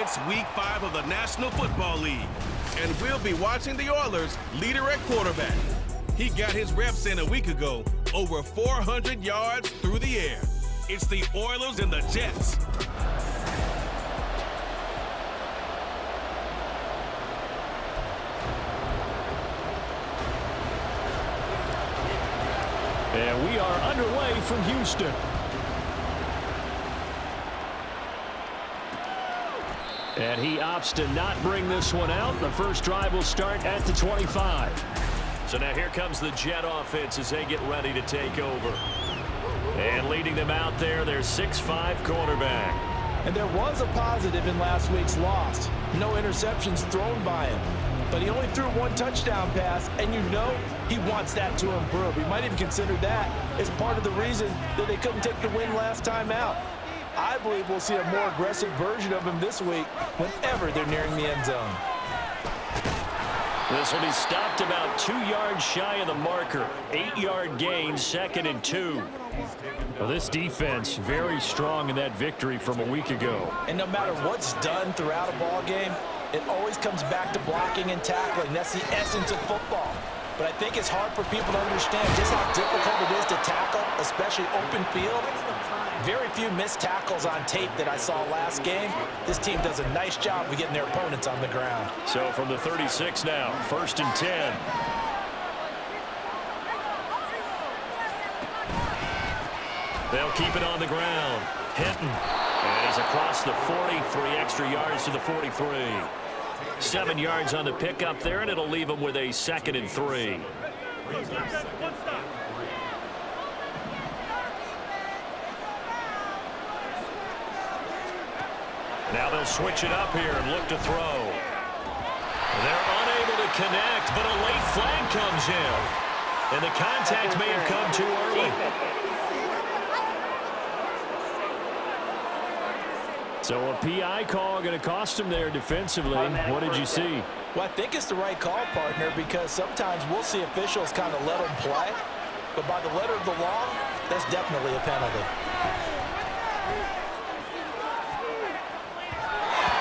It's Week 5 of the National Football League, and we'll be watching the Oilers' leader at quarterback. He got his reps in a week ago, over 400 yards through the air. It's the Oilers and the Jets. And we are underway from Houston. And he opts to not bring this one out. The first drive will start at the 25. So now here comes the Jet offense as they get ready to take over. And leading them out there, their 6'5" quarterback. And there was a positive in last week's loss. No interceptions thrown by him. But he only threw one touchdown pass, and you know he wants that to improve. He might even consider that as part of the reason that they couldn't take the win last time out. I believe we'll see a more aggressive version of him this week whenever they're nearing the end zone. This will be stopped about 2 yards shy of the marker. 8-yard gain, 2nd and 2. Well, this defense very strong in that victory from a week ago. And no matter what's done throughout a ball game, it always comes back to blocking and tackling. That's the essence of football. But I think it's hard for people to understand just how difficult it is to tackle, especially open field. Very few missed tackles on tape that I saw last game. This team does a nice job of getting their opponents on the ground. So from the 36 now, 1st and 10. They'll keep it on the ground. Hinton. And he's across the 40, 3 extra yards to the 43. 7 yards on the pickup there, and it'll leave him with a 2nd and 3. Now they'll switch it up here and look to throw. They're unable to connect, but a late flag comes in. And the contact may have come too early. So a PI call going to cost him there defensively. What did you see? Well, I think it's the right call, partner, because sometimes we'll see officials kind of let them play. But by the letter of the law, that's definitely a penalty.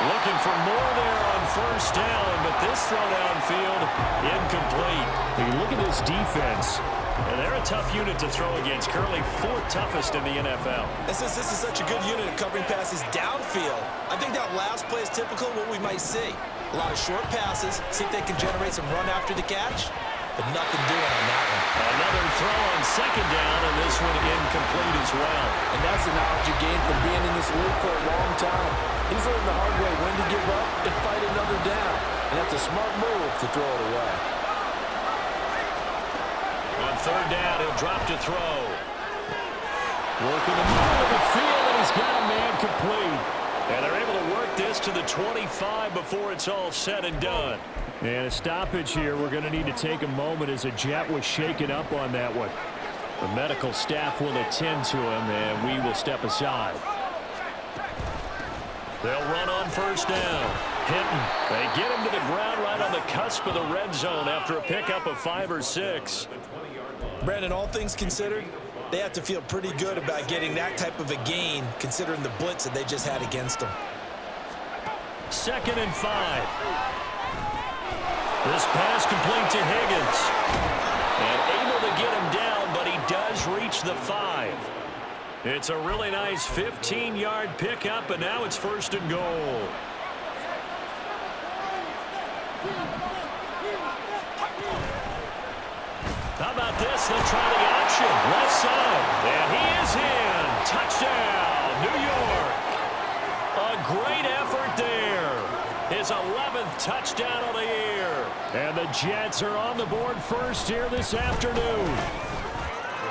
Looking for more there on 1st down, but this throw downfield, incomplete. You look at this defense, and they're a tough unit to throw against, currently 4th toughest in the NFL. This is such a good unit of covering passes downfield. I think that last play is typical of what we might see. A lot of short passes, see if they can generate some run after the catch, but nothing doing on that one. Another throw on 2nd down, and this one incomplete as well. And that's the knowledge you gain from being in this league for a long time. He's learned the hard way when to give up and fight another down. And that's a smart move to throw it away. On 3rd down, he'll drop to throw. Working the middle of the field, and he's got a man complete. And they're able to work this to the 25 before it's all said and done. And a stoppage here. We're going to need to take a moment as a Jet was shaken up on that one. The medical staff will attend to him, and we will step aside. They'll run on 1st down. Hinton. They get him to the ground right on the cusp of the red zone after a pickup of 5 or 6. Brandon, all things considered, they have to feel pretty good about getting that type of a gain considering the blitz that they just had against them. 2nd and 5. This pass complete to Higgins. And able to get him down, but he does reach the 5. It's a really nice 15-yard pickup, and now it's 1st and goal. How about this? They'll try the option. Left side. And he is in. Touchdown, New York. A great effort there. His 11th touchdown of the year. And the Jets are on the board first here this afternoon.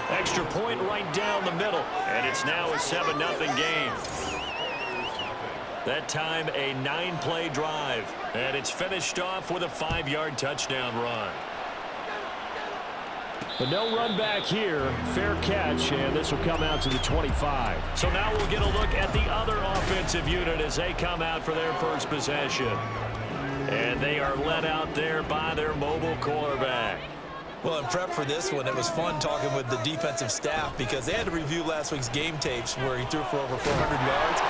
Extra point right down the middle. And it's now a 7-0 game. That time a 9-play drive. And it's finished off with a 5-yard touchdown run. But no run back here. Fair catch, and this will come out to the 25. So now we'll get a look at the other offensive unit as they come out for their first possession. And they are led out there by their mobile quarterback. Well, in prep for this one, it was fun talking with the defensive staff because they had to review last week's game tapes where he threw for over 400 yards.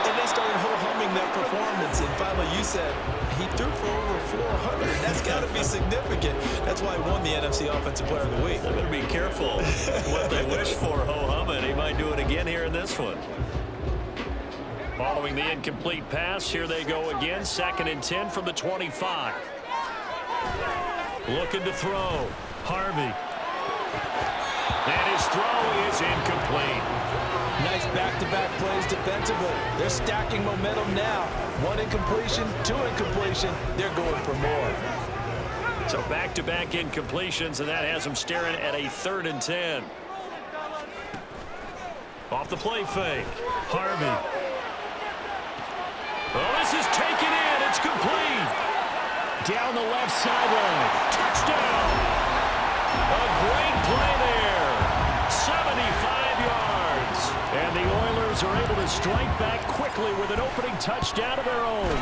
And they started ho-humming that performance, and finally you said he threw for over 400. That's got to be significant. That's why he won the NFC Offensive Player of the Week. They better be careful what they wish for, ho-humming. He might do it again here in this one. Following the incomplete pass, here they go again. 2nd and 10 from the 25. Looking to throw. Harvey. And his throw is incomplete. Nice back-to-back plays defensively. They're stacking momentum now. 1 incompletion, 2 incompletion. They're going for more. So back-to-back incompletions, and that has them staring at a 3rd and 10. Off the play fake. Harvey. Well, this is taken in. It's complete. Down the left sideline. Touchdown. A great play there. 75 yards. And the Oilers are able to strike back quickly with an opening touchdown of their own.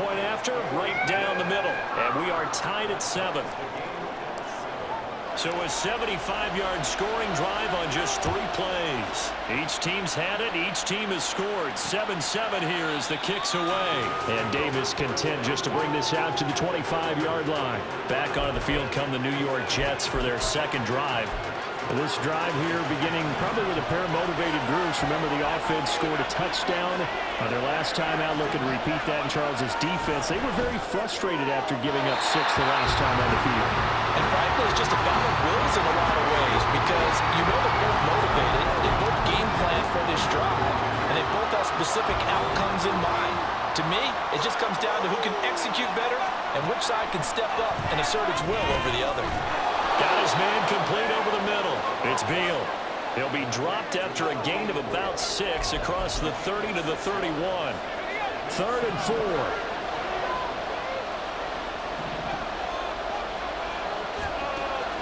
Point after, right down the middle. And we are tied at 7. So a 75-yard scoring drive on just 3 plays. Each team's had it. Each team has scored. 7-7 here as the kick's away. And Davis content just to bring this out to the 25-yard line. Back onto the field come the New York Jets for their 2nd drive. This drive here beginning probably with a pair of motivated groups. Remember, the offense scored a touchdown. Their last time out looking to repeat that in Charles' defense. They were very frustrated after giving up 6 the last time on the field. And frankly, it's just a battle of wills in a lot of ways because you know they're both motivated. They both game plan for this drive, and they both have specific outcomes in mind. To me, it just comes down to who can execute better and which side can step up and assert its will over the other. Got his man complete over the middle. It's Beal. He'll be dropped after a gain of about 6 across the 30 to the 31. 3rd and 4.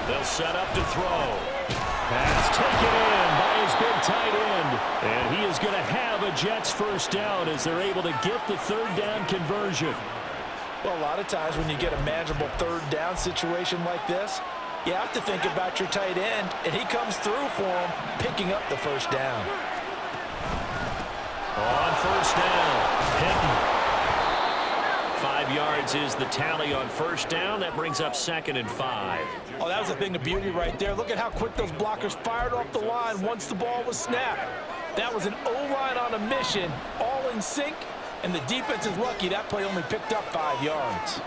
They'll set up to throw. Pass taken in by his big tight end. And he is going to have a Jets first down as they're able to get the 3rd down conversion. Well, a lot of times when you get a manageable 3rd down situation like this, you have to think about your tight end, and he comes through for him, picking up the 1st down. On 1st down, Hinton. 5 yards is the tally on 1st down. That brings up 2nd and 5. Oh, that was a thing of beauty right there. Look at how quick those blockers fired off the line once the ball was snapped. That was an O-line on a mission, all in sync, and the defense is lucky that play only picked up 5 yards.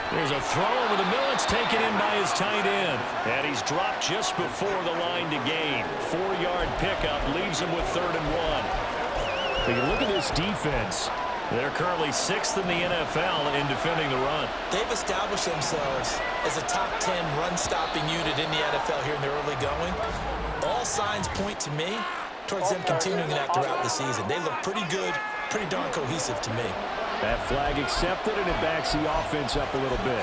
There's a throw over the middle. It's taken in by his tight end. And he's dropped just before the line to gain. 4-yard pickup leaves him with 3rd and 1. But you look at this defense. They're currently 6th in the NFL in defending the run. They've established themselves as a top 10 run-stopping unit in the NFL here in the early going. All signs point to me towards them continuing that throughout the season. They look pretty good, pretty darn cohesive to me. That flag accepted, and it backs the offense up a little bit.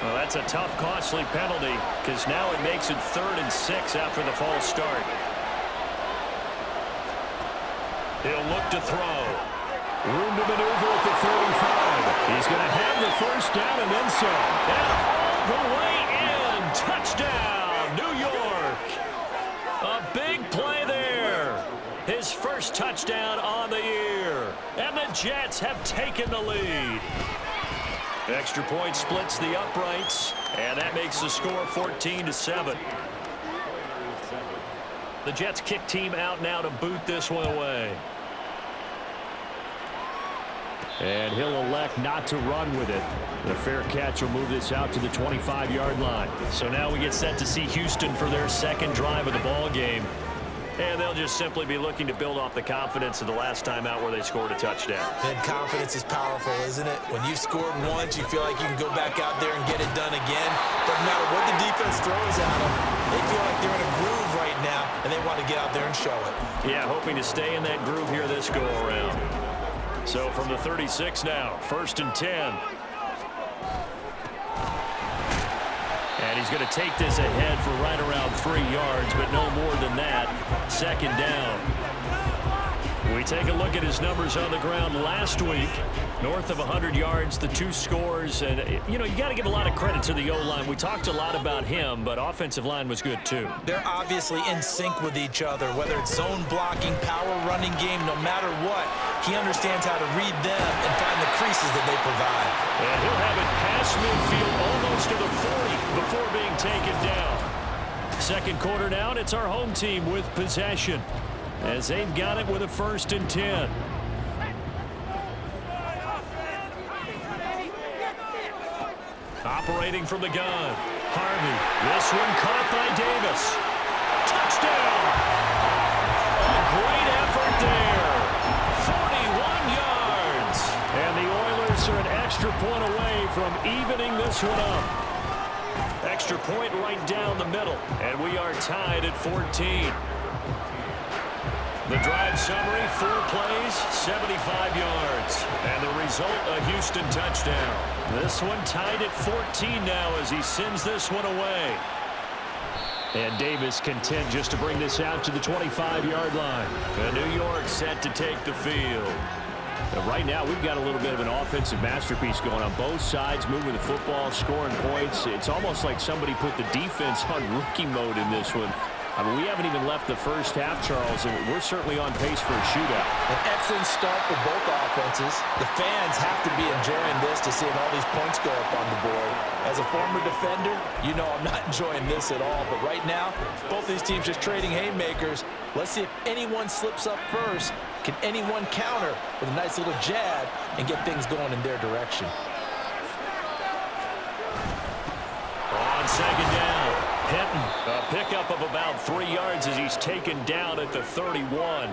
Well, that's a tough, costly penalty because now it makes it 3rd and 6 after the false start. He'll look to throw. Room to maneuver at the 35. He's going to have the 1st down and then some. And all the way in. Touchdown, New York. A big play there. His first touchdown on the year. And the Jets have taken the lead. Extra point splits the uprights. And that makes the score 14-7. The Jets kick team out now to boot this one away. And he'll elect not to run with it. The fair catch will move this out to the 25-yard line. So now we get set to see Houston for their 2nd drive of the ball game. And they'll just simply be looking to build off the confidence of the last time out where they scored a touchdown. And confidence is powerful, isn't it? When you've scored once, you feel like you can go back out there and get it done again. Doesn't matter what the defense throws at them. They feel like they're in a groove right now, and they want to get out there and show it. Yeah, hoping to stay in that groove here this go-around. So from the 36 now, 1st and 10. And he's going to take this ahead for right around 3 yards, but no more than that. 2nd down. We take a look at his numbers on the ground last week. North of 100 yards, the 2 scores. And, you know, you got to give a lot of credit to the O-line. We talked a lot about him, but offensive line was good too. They're obviously in sync with each other, whether it's zone blocking, power running game, no matter what. He understands how to read them and find the creases that they provide. And he'll have it past midfield almost to the 40 before being taken down. Second quarter now, and it's our home team with possession, as they've got it with a 1st and 10. Operating from the gun, Harvey. This one caught by Davis. Touchdown! A great effort there. 41 yards. And the Oilers are an extra point away from evening this one up. Extra point right down the middle, and we are tied at 14. The drive summary, 4 plays, 75 yards. And the result, a Houston touchdown. This one tied at 14 now as he sends this one away. And Davis content just to bring this out to the 25-yard line. And New York set to take the field. And right now, we've got a little bit of an offensive masterpiece going on both sides, moving the football, scoring points. It's almost like somebody put the defense on rookie mode in this one. I mean, we haven't even left the first half, Charles, and we're certainly on pace for a shootout. An excellent start for both offenses. The fans have to be enjoying this to seeing all these points go up on the board. As a former defender, you know I'm not enjoying this at all. But right now, both these teams just trading haymakers. Let's see if anyone slips up first. Can anyone counter with a nice little jab and get things going in their direction? On second down, Hinton, a pickup of about 3 yards as he's taken down at the 31.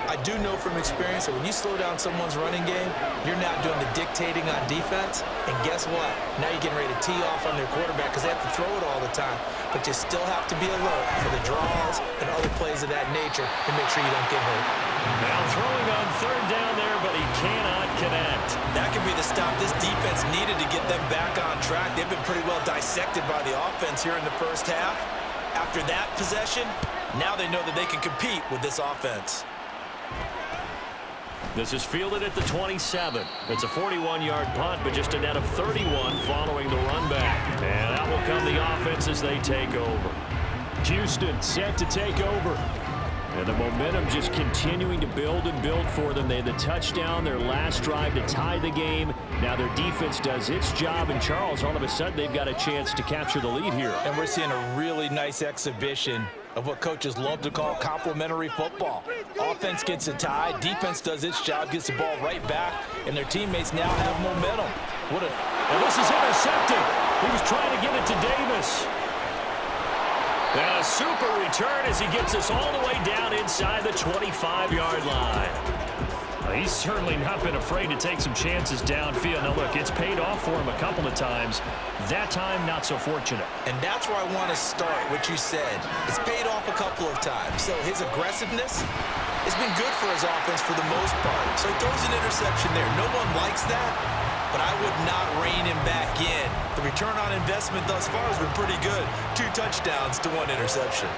I do know from experience that when you slow down someone's running game, you're not doing the dictating on defense. And guess what? Now you're getting ready to tee off on their quarterback because they have to throw it all the time. But you still have to be alert for the draws and other plays of that nature to make sure you don't get hurt. Now throwing on 3rd down there, but he cannot connect. That could be the stop this defense needed to get them back on track. They've been pretty well dissected by the offense here in the first half. After that possession, now they know that they can compete with this offense. This is fielded at the 27. It's a 41-yard punt, but just a net of 31 following the run back. And out will come the offense as they take over. Houston set to take over. And the momentum just continuing to build and build for them. They had the touchdown, their last drive to tie the game. Now their defense does its job, and Charles, all of a sudden, they've got a chance to capture the lead here. And we're seeing a really nice exhibition of what coaches love to call complementary football. Offense gets a tie, defense does its job, gets the ball right back, and their teammates now have momentum. And this is intercepted. He was trying to get it to Davis. And a super return as he gets us all the way down inside the 25-yard line. He's certainly not been afraid to take some chances downfield. Now, look, it's paid off for him a couple of times. That time, not so fortunate. And that's where I want to start, what you said. It's paid off a couple of times. So his aggressiveness has been good for his offense for the most part. So he throws an interception there. No one likes that, but I would not rein him back in. The return on investment thus far has been pretty good. 2 touchdowns to 1 interception.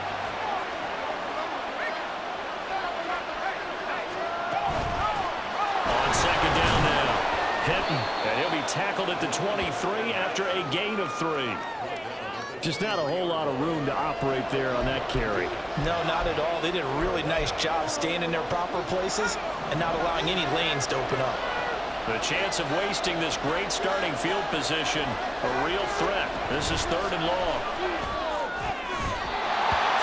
Second down now. Hinton, and he'll be tackled at the 23 after a gain of 3. Just not a whole lot of room to operate there on that carry. No, not at all. They did a really nice job staying in their proper places and not allowing any lanes to open up. The chance of wasting this great starting field position, a real threat. This is 3rd and long.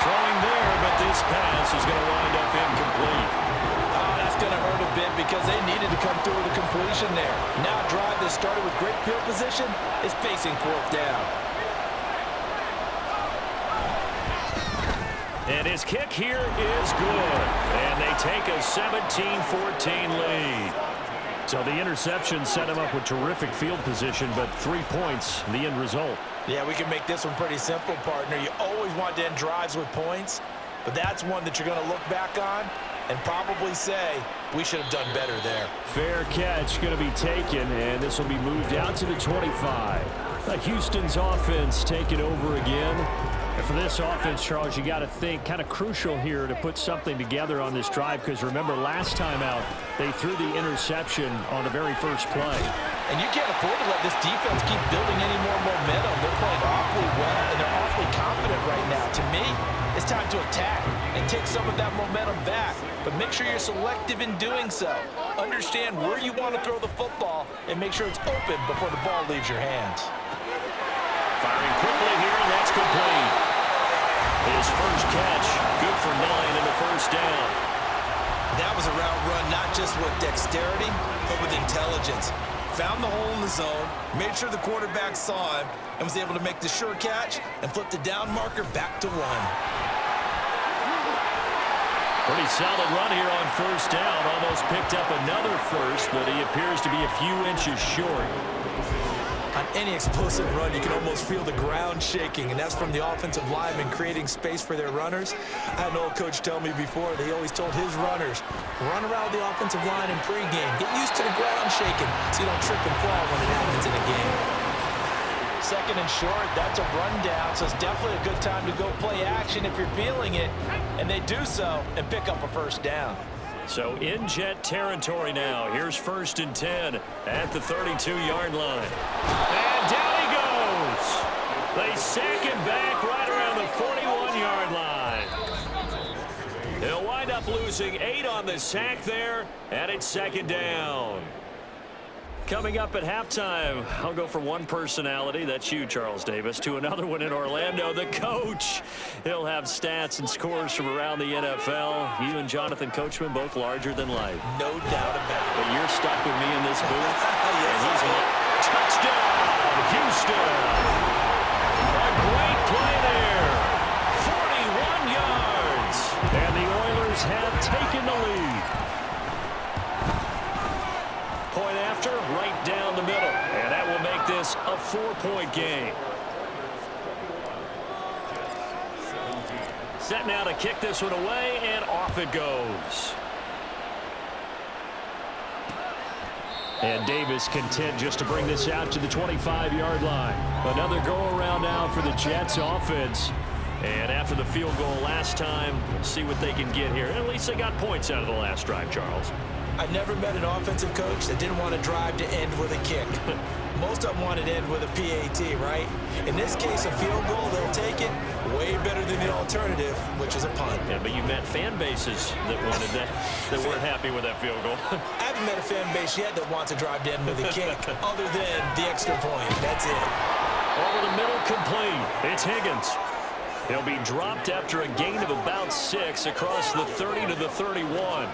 Throwing there, but this pass is going to wind up incomplete. Going to hurt a bit because they needed to come through with a completion there. Now a drive that started with great field position is facing 4th down. And his kick here is good. And they take a 17-14 lead. So the interception set him up with terrific field position, but 3 points, the end result. Yeah, we can make this one pretty simple, partner. You always want to end drives with points, but that's one that you're going to look back on and probably say, we should have done better there. Fair catch going to be taken, and this will be moved out to the 25. Houston's offense taking over again. And for this offense, Charles, you got to think kind of crucial here to put something together on this drive, because remember last time out they threw the interception on the very first play. And you can't afford to let this defense keep building any more momentum. They're playing awfully well, and they're awfully confident right now. To me, it's time to attack and take some of that momentum back. But make sure you're selective in doing so. Understand where you want to throw the football and make sure it's open before the ball leaves your hands. Firing quickly here, and that's complete. His first catch, good for 9 in the first down. That was a route run not just with dexterity, but with intelligence. Found the hole in the zone, made sure the quarterback saw him, and was able to make the sure catch and flip the down marker back to 1. Pretty solid run here on first down. Almost picked up another first, but he appears to be a few inches short. On any explosive run, you can almost feel the ground shaking, and that's from the offensive linemen creating space for their runners. I had an old coach tell me before, they always told his runners, run around the offensive line in pregame. Get used to the ground shaking so you don't trip and fall when it happens in a game. Second and short, that's a rundown, so it's definitely a good time to go play action if you're feeling it, and they do so and pick up a first down. So in Jet territory now. Here's 1st and 10 at the 32-yard line. And down he goes. They sack him back right around the 41-yard line. He'll wind up losing 8 on the sack there, and it's 2nd down. Coming up at halftime, I'll go from one personality, that's you, Charles Davis, to another one in Orlando, the coach. He'll have stats and scores from around the NFL. You and Jonathan Coachman, both larger than life. No doubt about it. But you're stuck with me in this booth. And he's a touchdown, Houston. A great play there. 41 yards. And the Oilers have taken the lead. Point after, right down the middle. And that will make this a 4-point game. Set now to kick this one away, and off it goes. And Davis content just to bring this out to the 25-yard line. Another go-around now for the Jets offense. And after the field goal last time, we'll see what they can get here. At least they got points out of the last drive, Charles. I never met an offensive coach that didn't want to drive to end with a kick. Most of them wanted to end with a PAT, right? In this case, a field goal, they'll take it. Way better than the alternative, which is a punt. Yeah, but you met fan bases that wanted that, that weren't happy with that field goal. I haven't met a fan base yet that wants to drive to end with a kick, other than the extra point. That's it. Over the middle, complete. It's Higgins. He'll be dropped after a gain of about 6 across the 30 to the 31.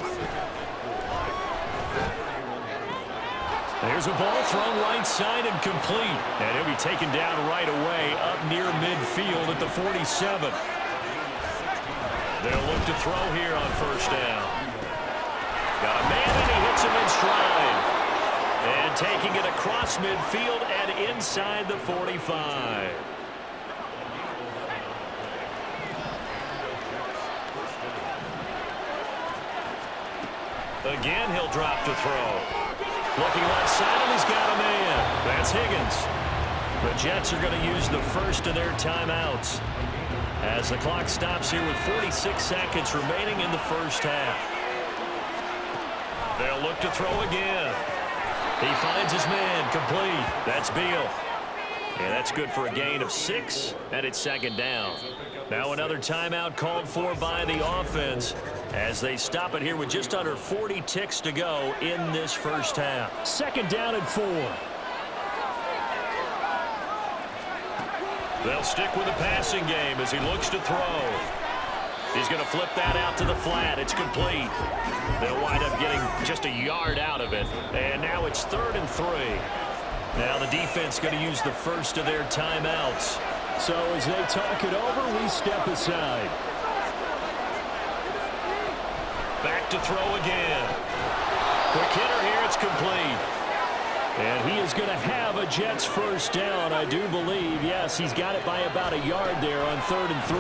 There's a ball thrown right side and complete. And he'll be taken down right away up near midfield at the 47. They'll look to throw here on first down. Got a man and he hits him in stride. And taking it across midfield and inside the 45. Again, he'll drop to throw. Looking left side, and he's got a man. That's Higgins. The Jets are going to use the first of their timeouts as the clock stops here with 46 seconds remaining in the first half. They'll look to throw again. He finds his man, complete. That's Beal. And that's good for a gain of 6, and it's 2nd down. Now another timeout called for by the offense as they stop it here with just under 40 ticks to go in this first half. 2nd down and 4. They'll stick with the passing game as he looks to throw. He's going to flip that out to the flat. It's complete. They'll wind up getting just a yard out of it. And now it's 3rd and 3. Now the defense going to use the first of their timeouts. So as they talk it over, we step aside. Back to throw again. Quick hitter here, it's complete. And he is going to have a Jets first down, I do believe. Yes, he's got it by about a yard there on 3rd and 3.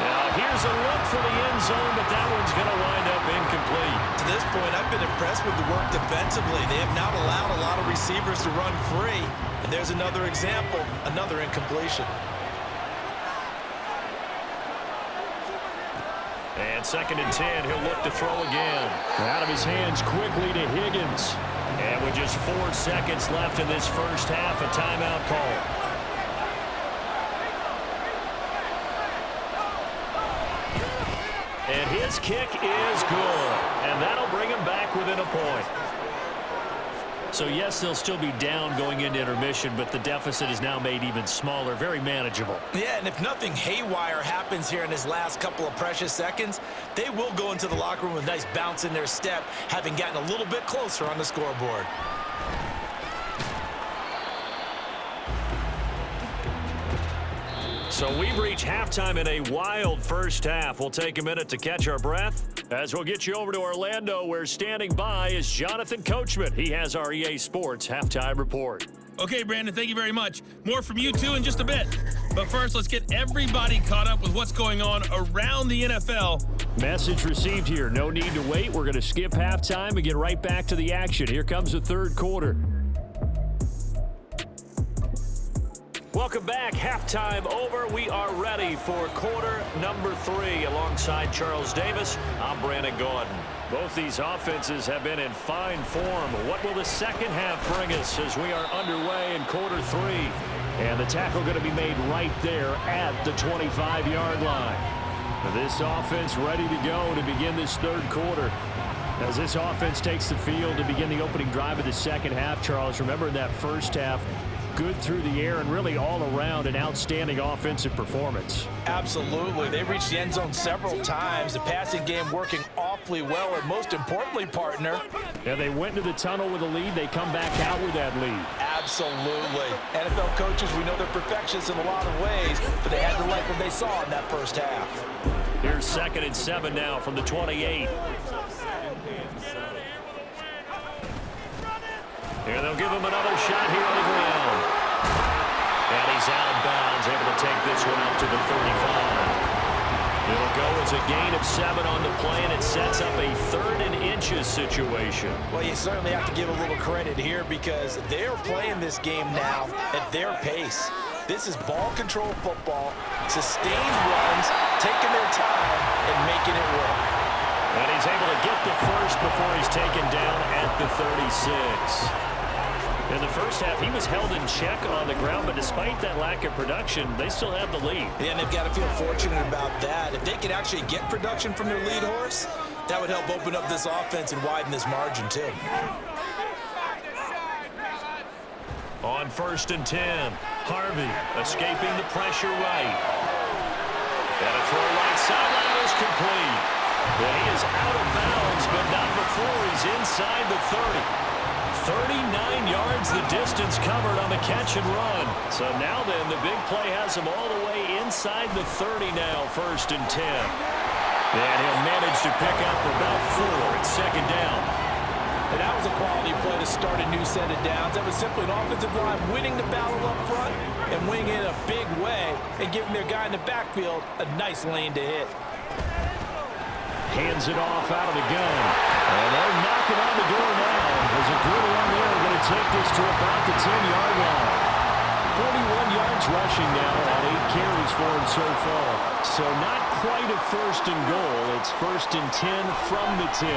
Now here Here's a look for the end zone, but that one's going to wind up incomplete. To this point, I've been impressed with the work defensively. They have not allowed a lot of receivers to run free. And there's another example, another incompletion. And 2nd and 10, he'll look to throw again. Out of his hands quickly to Higgins. And with just 4 seconds left in this first half, a timeout call. And his kick is good. And that'll bring him back within a point. So, yes, they'll still be down going into intermission, but the deficit is now made even smaller, very manageable. Yeah, and if nothing haywire happens here in his last couple of precious seconds, they will go into the locker room with a nice bounce in their step, having gotten a little bit closer on the scoreboard. So we've reached halftime in a wild first half. We'll take a minute to catch our breath as we'll get you over to Orlando, where standing by is Jonathan Coachman. He has our EA Sports Halftime Report. Okay, Brandon, thank you very much. More from you two in just a bit. But first, let's get everybody caught up with what's going on around the NFL. Message received here. No need to wait. We're going to skip halftime and get right back to the action. Here comes the third quarter. Welcome back. Halftime over. We are ready for quarter number 3. Alongside Charles Davis, I'm Brandon Gordon. Both these offenses have been in fine form. What will the second half bring us as we are underway in quarter 3? And the tackle going to be made right there at the 25-yard line. This offense ready to go to begin this third quarter. As this offense takes the field to begin the opening drive of the second half, Charles, remember in that first half, good through the air and really all around an outstanding offensive performance. Absolutely. They reached the end zone several times. The passing game working awfully well, and most importantly, partner. Yeah, they went to the tunnel with a lead. They come back out with that lead. Absolutely. NFL coaches, we know they're perfectionists in a lot of ways, but they had to like what they saw in that first half. Here's 2nd and 7 now from the 28. Here they'll give him another shot here on the ground. And he's out of bounds, able to take this one up to the 35. It'll go as a gain of 7 on the play, and it sets up a 3rd and inches situation. Well, you certainly have to give a little credit here because they're playing this game now at their pace. This is ball control football, sustained runs, taking their time, and making it work. And he's able to get the first before he's taken down at the 36. In the first half, he was held in check on the ground, but despite that lack of production, they still have the lead. Yeah, and they've got to feel fortunate about that. If they could actually get production from their lead horse, that would help open up this offense and widen this margin, too. On 1st and 10, Harvey escaping the pressure right. And a throw right sideline is complete. Well, he is out of bounds, but not before he's inside the 30. 39 yards the distance covered on the catch and run. So now then, the big play has him all the way inside the 30 now, 1st and 10. And he'll manage to pick up about 4 at 2nd down. And that was a quality play to start a new set of downs. That was simply an offensive line winning the battle up front and winning it in a big way and giving their guy in the backfield a nice lane to hit. Hands it off out of the gun. And they're knocking on the door now. There's a good one there. Going to take this to about the 10-yard line. 41 yards rushing now on 8 carries for him so far. So not quite a 1st and goal. It's 1st and 10 from the 10.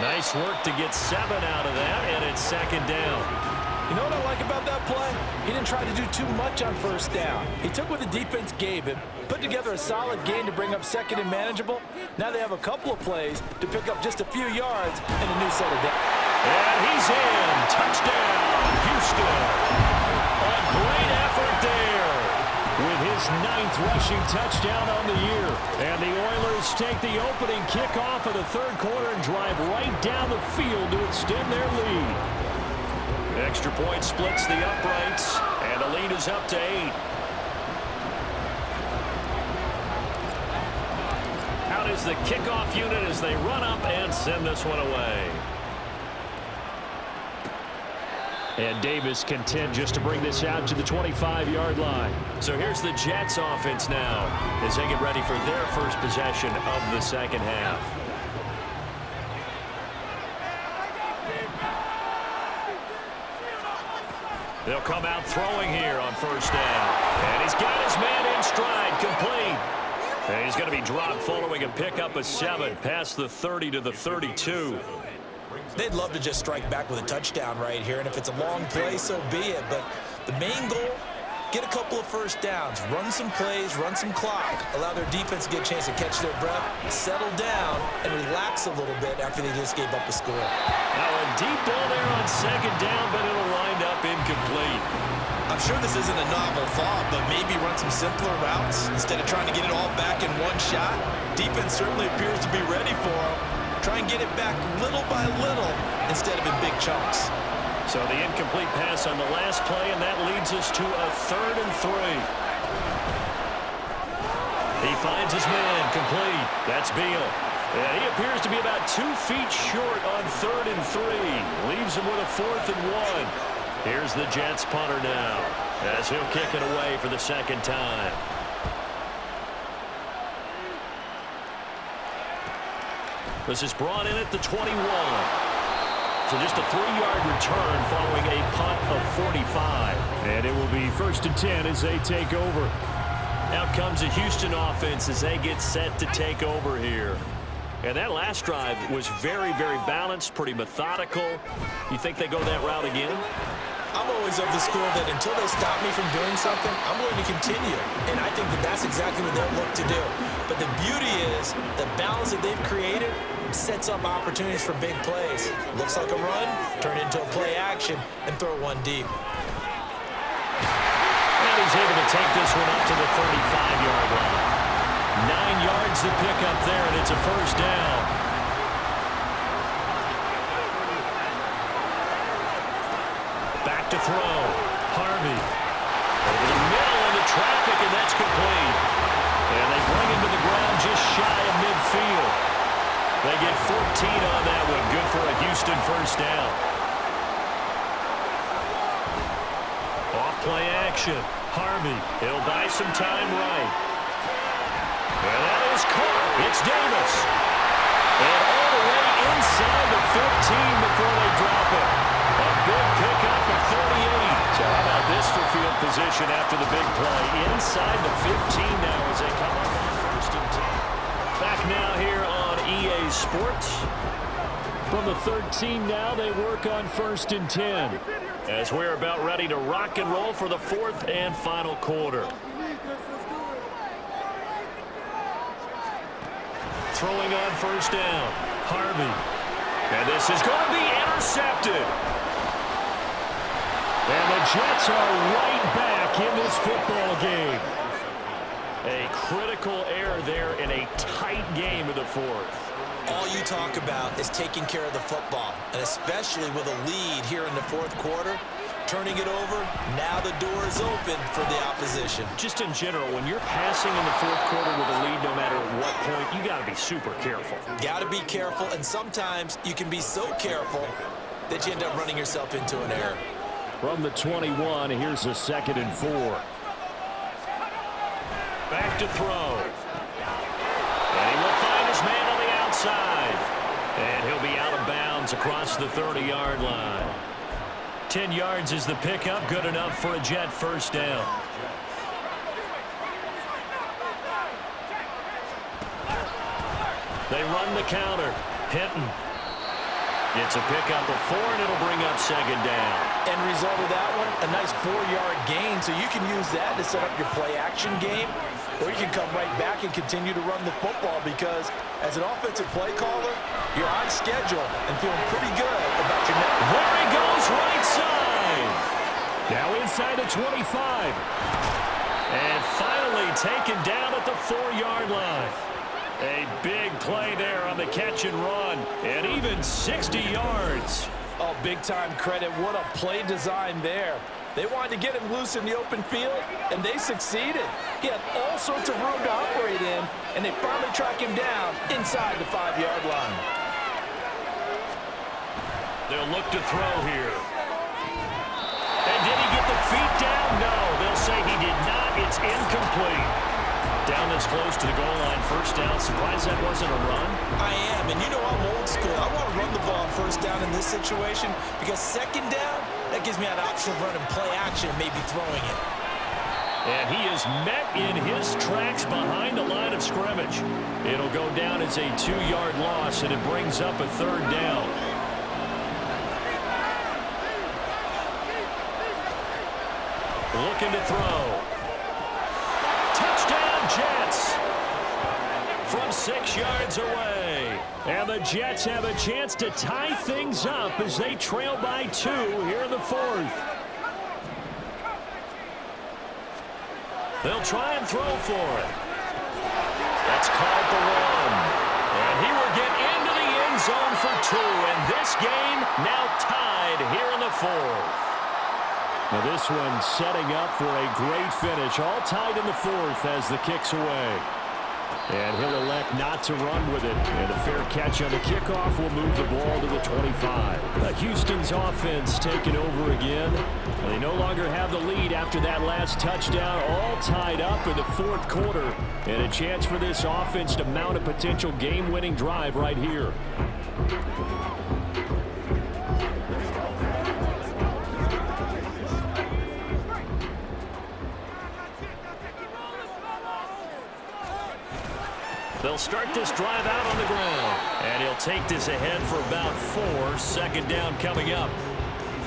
Nice work to get 7 out of that, and it's 2nd down. You know what I like about that play? He didn't try to do too much on 1st down. He took what the defense gave him, put together a solid gain to bring up 2nd and manageable. Now they have a couple of plays to pick up just a few yards and a new set of downs. And he's in. Touchdown, Houston. A great effort there with his 9th rushing touchdown on the year. And the Oilers take the opening kickoff of the 3rd quarter and drive right down the field to extend their lead. Extra point splits the uprights, and the lead is up to 8. Out is the kickoff unit as they run up and send this one away. And Davis content just to bring this out to the 25-yard line. So here's the Jets offense now as they get ready for their first possession of the second half. They'll come out throwing here on first down. And he's got his man in stride, complete. And he's going to be dropped following a pickup of 7 past the 30 to the 32. They'd love to just strike back with a touchdown right here, and if it's a long play, so be it. But the main goal, get a couple of first downs, run some plays, run some clock, allow their defense to get a chance to catch their breath, settle down, and relax a little bit after they just gave up a score. Now a deep ball there on second down, but it'll wind up incomplete. I'm sure this isn't a novel thought, but maybe run some simpler routes instead of trying to get it all back in one shot. Defense certainly appears to be ready for them. Try and get it back little by little instead of in big chunks. So the incomplete pass on the last play, and that leads us to a 3rd and 3. He finds his man, complete. That's Beal. And he appears to be about 2 feet short on 3rd and 3. Leaves him with a 4th and 1. Here's the Jets punter now as he'll kick it away for the second time. This is brought in at the 21. So just a 3-yard return following a punt of 45. And it will be 1st and 10 as they take over. Out comes the Houston offense as they get set to take over here. And that last drive was very, very balanced, pretty methodical. You think they go that route again? I'm always of the school that until they stop me from doing something, I'm going to continue. And I think that that's exactly what they'll look to do. But the beauty is the balance that they've created sets up opportunities for big plays. Looks like a run, turn into a play action, and throw one deep. And he's able to take this one up to the 35-yard line. 9 yards to pick up there, and it's a first down. Back to throw. Harvey. Over the middle into traffic, and that's complete. And they bring him to the ground just shy of midfield. They get 14 on that one. Good for a Houston first down. Off play action. Harvey. He'll buy some time right. And that is caught. It's Davis. And all the way inside the 15 before they drop it. A big pickup of 38. So how about this for field position after the big play? Inside the 15 now as they come up on 1st and 10. Back now here on EA Sports. From the 13 now, they work on 1st and 10. As we're about ready to rock and roll for the 4th and final quarter. Throwing on first down. Harvey. And this is going to be intercepted. And the Jets are right back in this football game. A critical error there in a tight game of the 4th. All you talk about is taking care of the football, and especially with a lead here in the 4th quarter, turning it over, now the door is open for the opposition. Just in general, when you're passing in the 4th quarter with a lead, no matter what point, you got to be super careful. Got to be careful, and sometimes you can be so careful that you end up running yourself into an error. From the 21, here's a 2nd and 4. Back to throw. And he will find his man on the outside. And he'll be out of bounds across the 30-yard line. 10 yards is the pickup, good enough for a Jet first down. They run the counter. Hinton. It's a pickup of 4, and it'll bring up 2nd down. End result of that one, a nice 4-yard gain, so you can use that to set up your play-action game, or you can come right back and continue to run the football because as an offensive play caller, you're on schedule and feeling pretty good about your next. There he goes, right side. Now inside the 25. And finally taken down at the 4-yard line. A big play there on the catch and run, and even 60 yards. Oh, big-time credit. What a play design there. They wanted to get him loose in the open field, and they succeeded. He had all sorts of room to operate in, and they finally track him down inside the 5-yard line. They'll look to throw here. And did he get the feet down? No. They'll say he did not. It's incomplete. Down this close to the goal line, first down. Surprised that wasn't a run. I am, and you know I'm old school. I want to run the ball on first down in this situation because second down, that gives me an option of running play action, maybe throwing it. And he is met in his tracks behind the line of scrimmage. It'll go down as a 2-yard loss, and it brings up a third down. Looking to throw. Touchdown, Jets! From 6 yards away. And the Jets have a chance to tie things up as they trail by 2 here in the fourth. They'll try and throw for it. That's caught the run. And he will get into the end zone for 2. And this game now tied here in the fourth. Now this one setting up for a great finish. All tied in the fourth as the kick's away. And he'll elect not to run with it. And a fair catch on the kickoff will move the ball to the 25. Houston's offense taking over again. And they no longer have the lead after that last touchdown. All tied up in the fourth quarter. And a chance for this offense to mount a potential game-winning drive right here. They'll start this drive out on the ground. And he'll take this ahead for about 4. Second down coming up.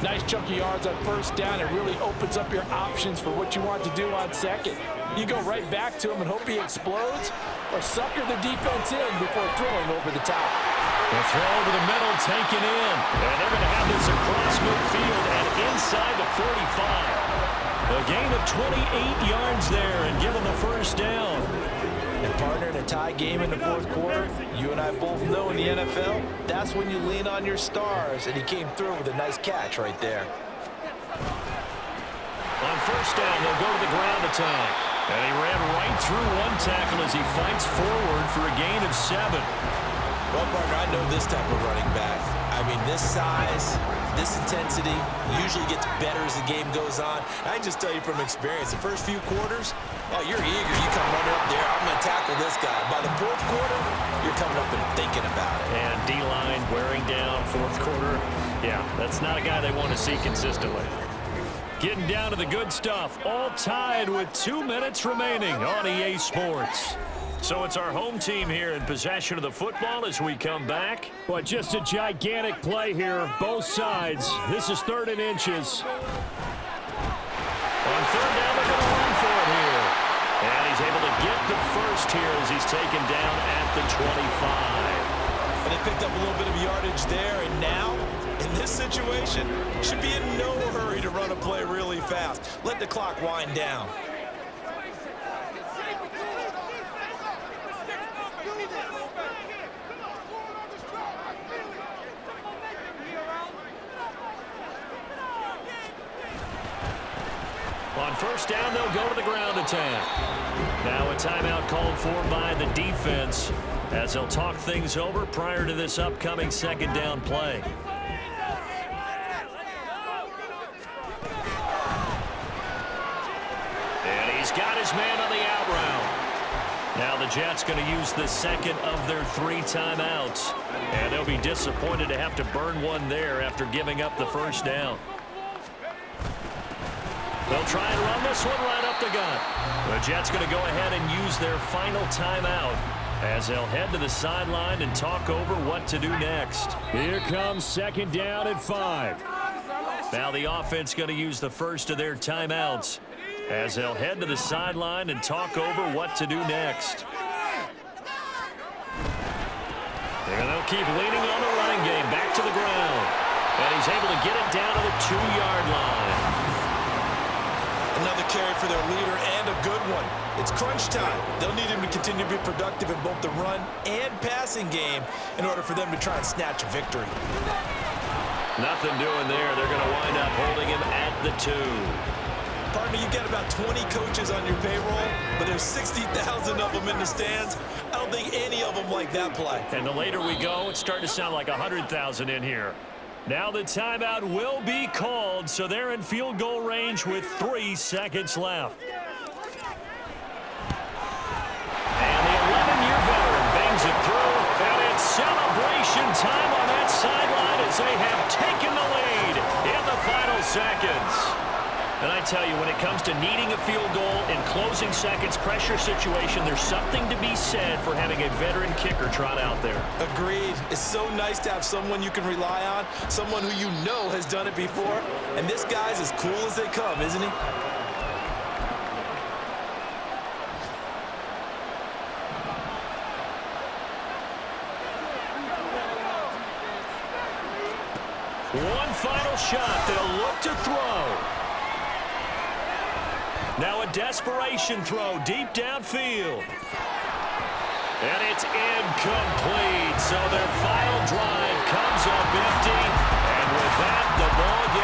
Nice chunky yards on first down. It really opens up your options for what you want to do on second. You go right back to him and hope he explodes, or sucker the defense in before throwing over the top. The throw over the middle taken in. And they're going to have this across midfield and inside the 45. A gain of 28 yards there and give them the first down. And partner, in a tie game in the fourth quarter, you and I both know in the NFL, that's when you lean on your stars, and he came through with a nice catch right there. On first down, they'll go to the ground attack. And he ran right through one tackle as he fights forward for a gain of 7. Well, partner, I know this type of running back. I mean, this size, this intensity usually gets better as the game goes on. I just tell you from experience, the first few quarters, oh, you're eager. You come running up there, I'm going to tackle this guy. By the fourth quarter, you're coming up and thinking about it. And D-line wearing down fourth quarter. Yeah, that's not a guy they want to see consistently. Getting down to the good stuff. All tied with 2 minutes remaining on EA Sports. So it's our home team here in possession of the football as we come back. But just a gigantic play here, both sides. This is 3rd and inches. On third down, they're going to run for it here. And he's able to get the first here as he's taken down at the 25. And they picked up a little bit of yardage there, and now, in this situation, should be in no hurry to run a play really fast. Let the clock wind down. On first down, they'll go to the ground attack. Now a timeout called for by the defense as they'll talk things over prior to this upcoming second down play. And he's got his man on the out route. Now the Jets going to use the second of their 3 timeouts. And they'll be disappointed to have to burn one there after giving up the first down. They'll try and run this one right up the gut. The Jets going to go ahead and use their final timeout as they'll head to the sideline and talk over what to do next. Here comes second down at 5. Now the offense going to use the first of their timeouts as they'll head to the sideline and talk over what to do next. And they'll keep leaning on the running game back to the ground. And he's able to get it down to the 2-yard line. Another carry for their leader and a good one. It's crunch time. They'll need him to continue to be productive in both the run and passing game in order for them to try and snatch a victory. Nothing doing there. They're going to wind up holding him at the 2. Partner, you've got about 20 coaches on your payroll, but there's 60,000 of them in the stands. I don't think any of them like that play. And the later we go, it's starting to sound like 100,000 in here. Now the timeout will be called, so they're in field goal range with 3 seconds left. And the 11-year veteran bangs it through, and it's celebration time on that sideline as they have taken the lead in the final seconds. And I tell you, when it comes to needing a field goal in closing seconds pressure situation, there's something to be said for having a veteran kicker trot out there. Agreed. It's so nice to have someone you can rely on, someone who you know has done it before. And this guy's as cool as they come, isn't he? One final shot. They'll look to throw. Now a desperation throw deep downfield. And it's incomplete. So their final drive comes up empty. And with that, the ball game